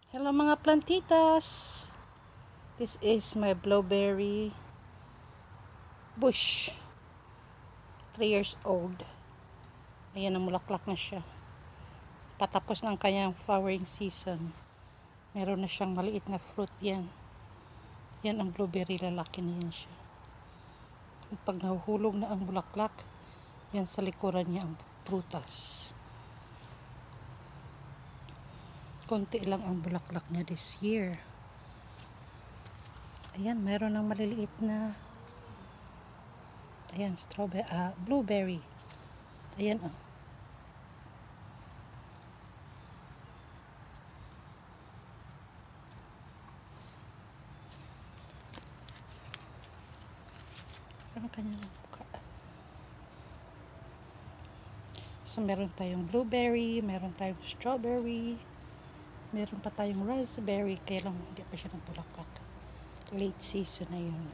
Hello mga plantitas. This is my blueberry bush. 3 years old. Ayan, namulaklak na siya. Patapos ng kanyang flowering season. Meron na siyang maliit na fruit yan. Yan ang blueberry, lalaki na yan siya. Pag nahuhulog na ang bulaklak, yan sa likuran niya ang prutas. Konti lang ang bulaklak niya this year. Ayan, mayroon ng maliliit na ayan, blueberry. Ayan, oh. Ang kanyang buka. So, meron tayong blueberry, meron tayong strawberry, meron pa tayong raspberry, kaya lang hindi pa siya nagbulaklak. Late season na yun.